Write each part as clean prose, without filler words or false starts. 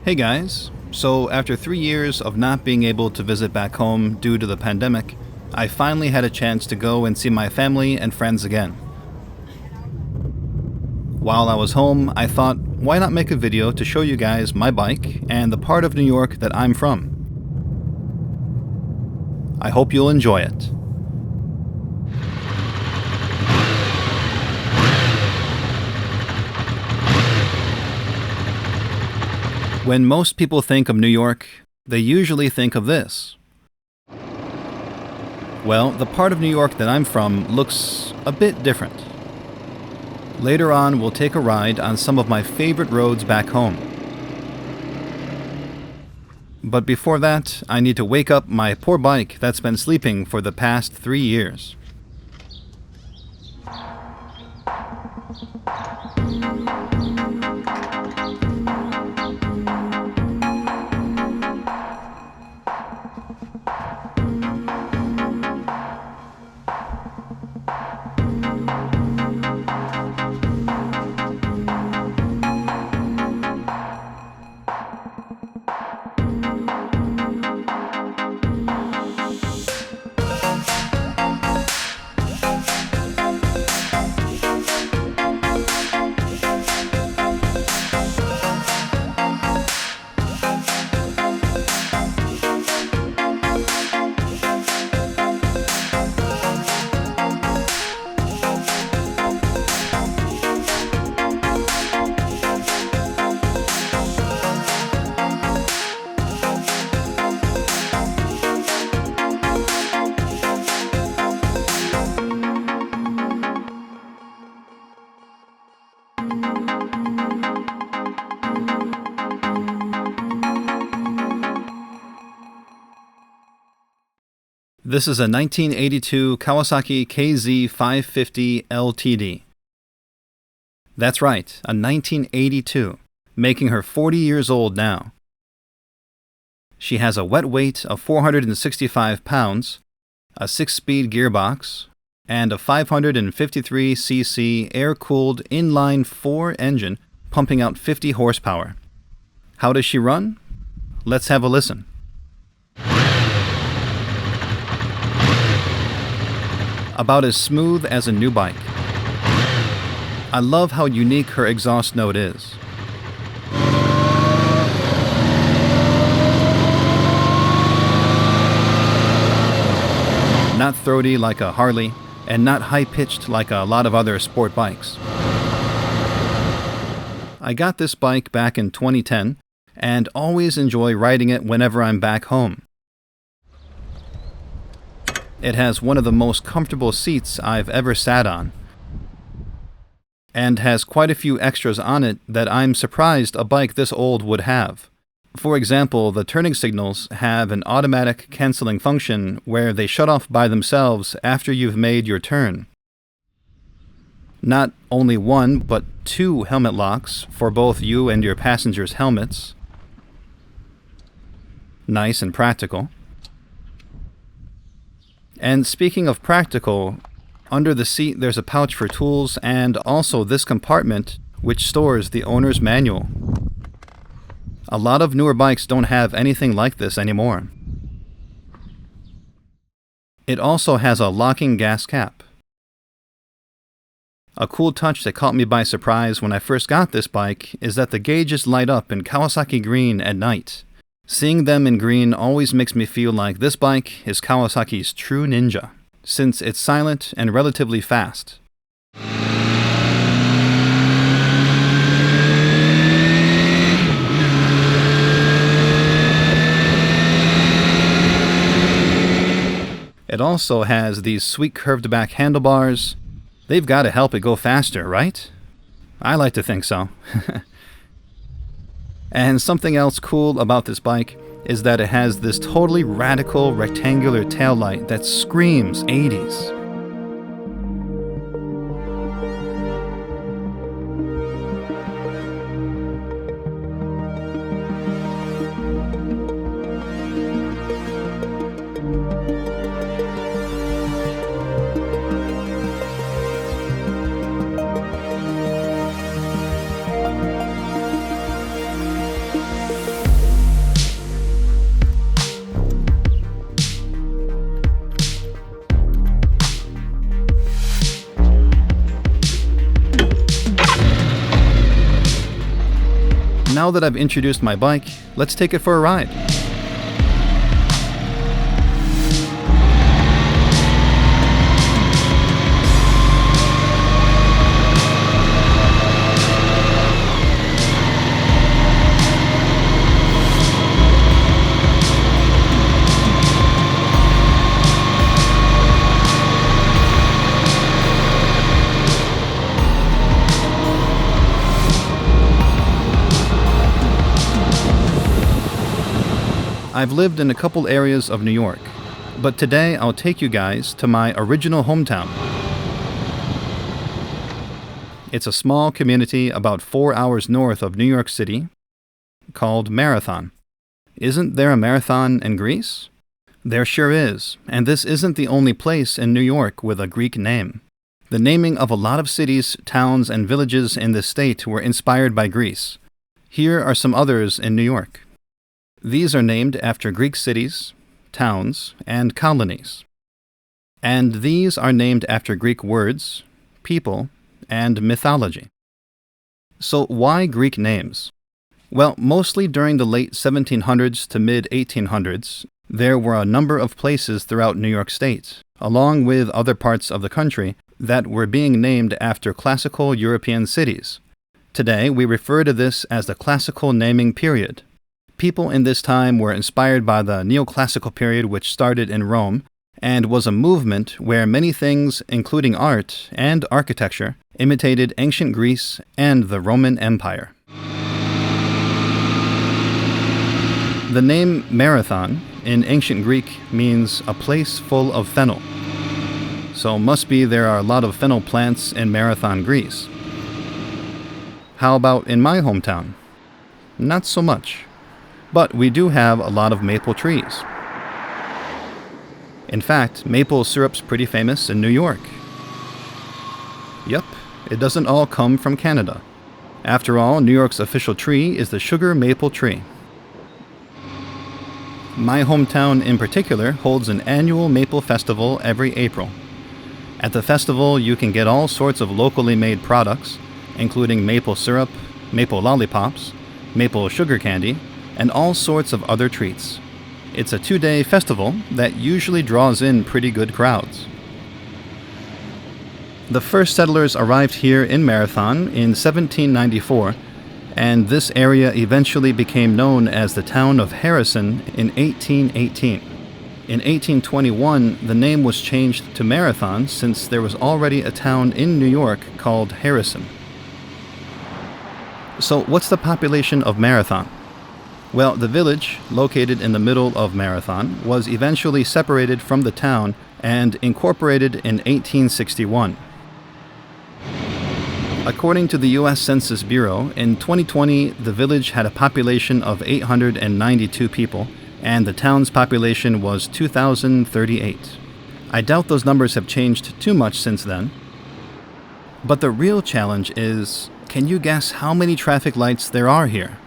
Hey guys, so after 3 years of not being able to visit back home due to the pandemic, I finally had a chance to go and see my family and friends again. While I was home, I thought, why not make a video to show you guys my bike and the part of New York that I'm from. I hope you'll enjoy it. When most people think of New York, they usually think of this. Well, the part of New York that I'm from looks a bit different. Later on, we'll take a ride on some of my favorite roads back home. But before that, I need to wake up my poor bike that's been sleeping for the past 3 years. This is a 1982 Kawasaki KZ550 LTD. That's right, a 1982, making her 40 years old now. She has a wet weight of 465 pounds, a 6-speed gearbox, and a 553cc air-cooled inline-4 engine pumping out 50 horsepower. How does she run? Let's have a listen. About as smooth as a new bike. I love how unique her exhaust note is. Not throaty like a Harley, and not high-pitched like a lot of other sport bikes. I got this bike back in 2010, and always enjoy riding it whenever I'm back home. It has one of the most comfortable seats I've ever sat on, and has quite a few extras on it that I'm surprised a bike this old would have. For example, the turning signals have an automatic canceling function where they shut off by themselves after you've made your turn. Not only one, but 2 helmet locks for both you and your passengers' helmets. Nice and practical. And speaking of practical, under the seat there's a pouch for tools and also this compartment which stores the owner's manual. A lot of newer bikes don't have anything like this anymore. It also has a locking gas cap. A cool touch that caught me by surprise when I first got this bike is that the gauges light up in Kawasaki green at night. Seeing them in green always makes me feel like this bike is Kawasaki's true ninja, since it's silent and relatively fast. It also has these sweet curved back handlebars. They've got to help it go faster, right? I like to think so. And something else cool about this bike is that it has this totally radical rectangular taillight that screams 80s. Now that I've introduced my bike, let's take it for a ride. I've lived in a couple areas of New York, but today I'll take you guys to my original hometown. It's a small community about 4 hours north of New York City called Marathon. Isn't there a marathon in Greece? There sure is, and this isn't the only place in New York with a Greek name. The naming of a lot of cities, towns, and villages in this state were inspired by Greece. Here are some others in New York. These are named after Greek cities, towns, and colonies. And these are named after Greek words, people, and mythology. So why Greek names? Well, mostly during the late 1700s to mid-1800s, there were a number of places throughout New York State, along with other parts of the country, that were being named after classical European cities. Today, we refer to this as the classical naming period. People in this time were inspired by the neoclassical period, which started in Rome, and was a movement where many things, including art and architecture, imitated ancient Greece and the Roman Empire. The name Marathon in ancient Greek means a place full of fennel. So must be there are a lot of fennel plants in Marathon, Greece. How about in my hometown? Not so much. But we do have a lot of maple trees. In fact, maple syrup's pretty famous in New York. Yup, it doesn't all come from Canada. After all, New York's official tree is the sugar maple tree. My hometown in particular holds an annual maple festival every April. At the festival, you can get all sorts of locally made products, including maple syrup, maple lollipops, maple sugar candy, and all sorts of other treats. It's a 2-day festival that usually draws in pretty good crowds. The first settlers arrived here in Marathon in 1794, and this area eventually became known as the town of Harrison in 1818. In 1821, the name was changed to Marathon since there was already a town in New York called Harrison. So what's the population of Marathon? Well, the village, located in the middle of Marathon, was eventually separated from the town and incorporated in 1861. According to the U.S. Census Bureau, in 2020, the village had a population of 892 people, and the town's population was 2,038. I doubt those numbers have changed too much since then. But the real challenge is, can you guess how many traffic lights there are here?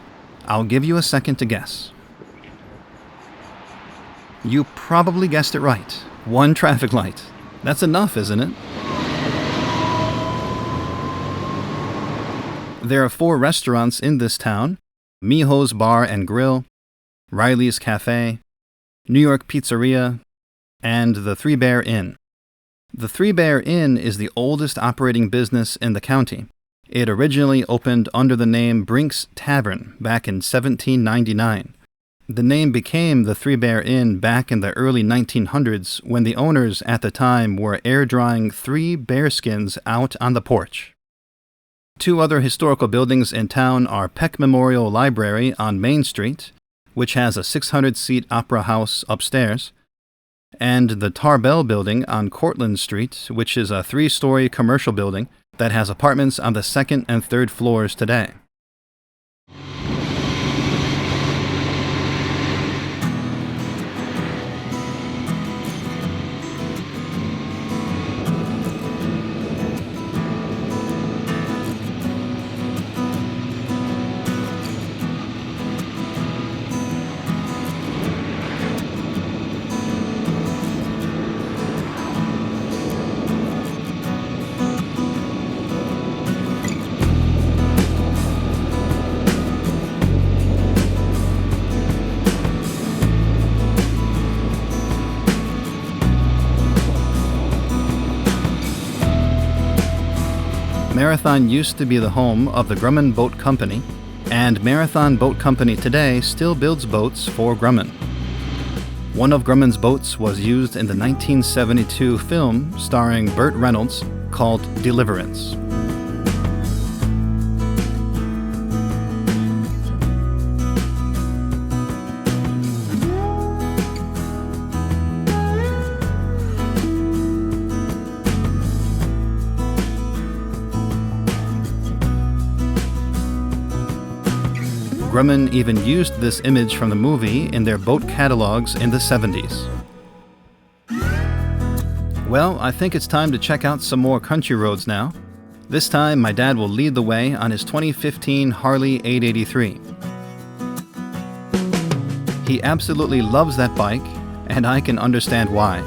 I'll give you a second to guess. You probably guessed it right. 1 traffic light. That's enough, isn't it? There are 4 restaurants in this town: Miho's Bar and Grill, Riley's Cafe, New York Pizzeria, and the Three Bear Inn. The Three Bear Inn is the oldest operating business in the county. It originally opened under the name Brink's Tavern back in 1799. The name became the Three Bear Inn back in the early 1900s when the owners at the time were air-drying 3 bearskins out on the porch. 2 other historical buildings in town are Peck Memorial Library on Main Street, which has a 600-seat opera house upstairs, and the Tarbell Building on Cortlandt Street, which is a 3-story commercial building that has apartments on the 2nd and 3rd floors today. Marathon used to be the home of the Grumman Boat Company, and Marathon Boat Company today still builds boats for Grumman. One of Grumman's boats was used in the 1972 film starring Burt Reynolds called Deliverance. Grumman even used this image from the movie in their boat catalogs in the 70s. Well, I think it's time to check out some more country roads now. This time, my dad will lead the way on his 2015 Harley 883. He absolutely loves that bike, and I can understand why.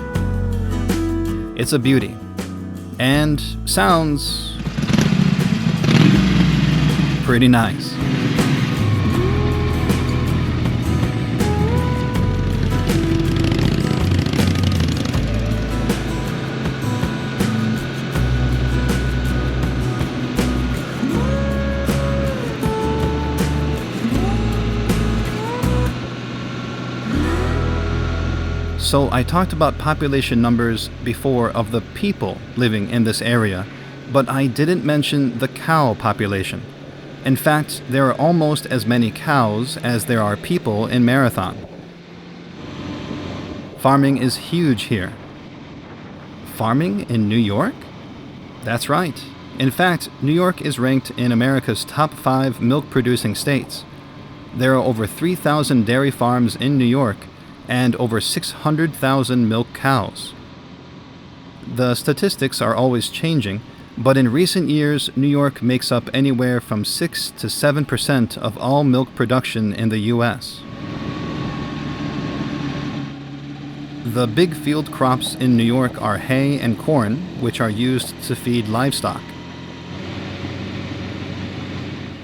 It's a beauty, and sounds pretty nice. So I talked about population numbers before of the people living in this area, but I didn't mention the cow population. In fact, there are almost as many cows as there are people in Marathon. Farming is huge here. Farming in New York? That's right. In fact, New York is ranked in America's top 5 milk-producing states. There are over 3,000 dairy farms in New York, and over 600,000 milk cows. The statistics are always changing, but in recent years, New York makes up anywhere from 6 to 7% of all milk production in the U.S. The big field crops in New York are hay and corn, which are used to feed livestock.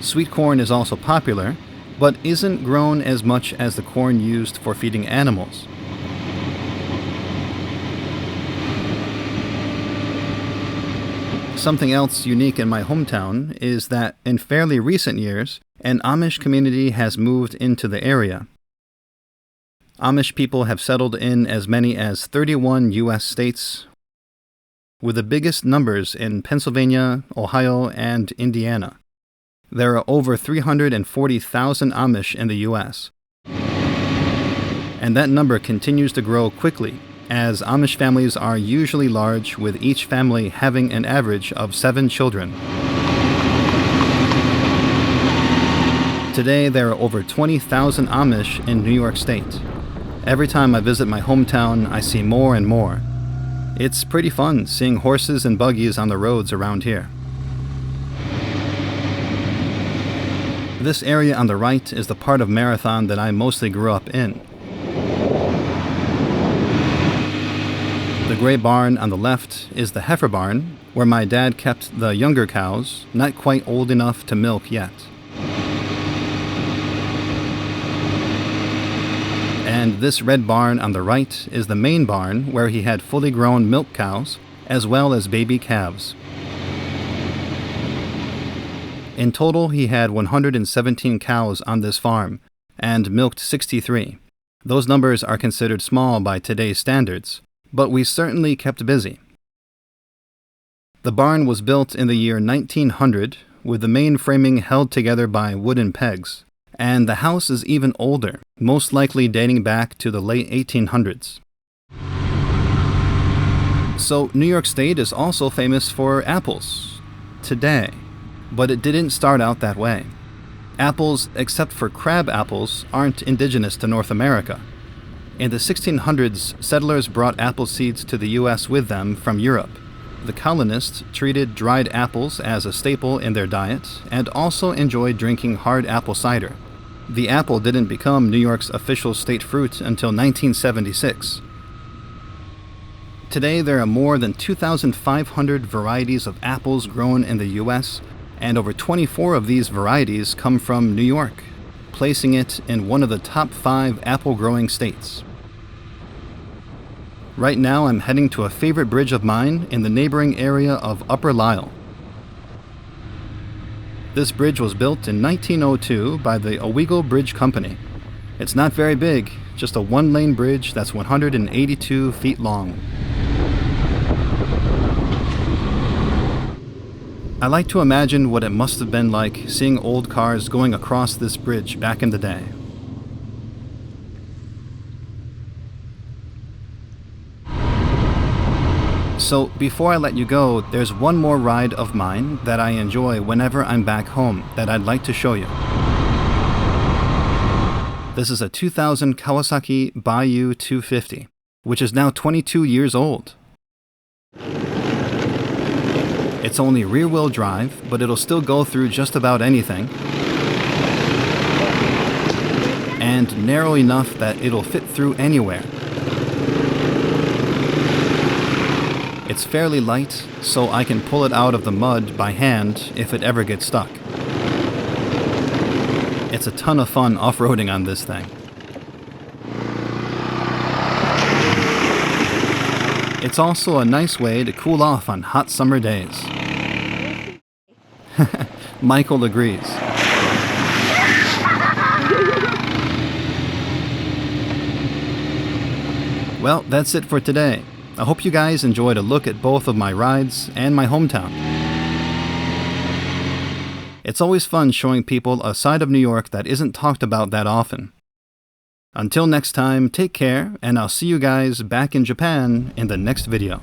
Sweet corn is also popular, but isn't grown as much as the corn used for feeding animals. Something else unique in my hometown is that in fairly recent years, an Amish community has moved into the area. Amish people have settled in as many as 31 U.S. states, with the biggest numbers in Pennsylvania, Ohio, and Indiana. There are over 340,000 Amish in the U.S. And that number continues to grow quickly, as Amish families are usually large, with each family having an average of 7 children. Today, there are over 20,000 Amish in New York State. Every time I visit my hometown, I see more and more. It's pretty fun seeing horses and buggies on the roads around here. This area on the right is the part of Marathon that I mostly grew up in. The gray barn on the left is the heifer barn, where my dad kept the younger cows, not quite old enough to milk yet. And this red barn on the right is the main barn, where he had fully grown milk cows, as well as baby calves. In total, he had 117 cows on this farm, and milked 63. Those numbers are considered small by today's standards, but we certainly kept busy. The barn was built in the year 1900, with the main framing held together by wooden pegs, and the house is even older, most likely dating back to the late 1800s. So, New York State is also famous for apples, today. But it didn't start out that way. Apples, except for crab apples, aren't indigenous to North America. In the 1600s, settlers brought apple seeds to the U.S. with them from Europe. The colonists treated dried apples as a staple in their diet and also enjoyed drinking hard apple cider. The apple didn't become New York's official state fruit until 1976. Today, there are more than 2,500 varieties of apples grown in the U.S., and over 24 of these varieties come from New York, placing it in one of the top 5 apple-growing states. Right now, I'm heading to a favorite bridge of mine in the neighboring area of Upper Lisle. This bridge was built in 1902 by the Owego Bridge Company. It's not very big, just a one-lane bridge that's 182 feet long. I like to imagine what it must have been like seeing old cars going across this bridge back in the day. So before I let you go, there's one more ride of mine that I enjoy whenever I'm back home that I'd like to show you. This is a 2000 Kawasaki Bayou 250, which is now 22 years old. It's only rear-wheel drive, but it'll still go through just about anything, and narrow enough that it'll fit through anywhere. It's fairly light, so I can pull it out of the mud by hand if it ever gets stuck. It's a ton of fun off-roading on this thing. It's also a nice way to cool off on hot summer days. Michael agrees. Well, that's it for today. I hope you guys enjoyed a look at both of my rides and my hometown. It's always fun showing people a side of New York that isn't talked about that often. Until next time, take care, and I'll see you guys back in Japan in the next video.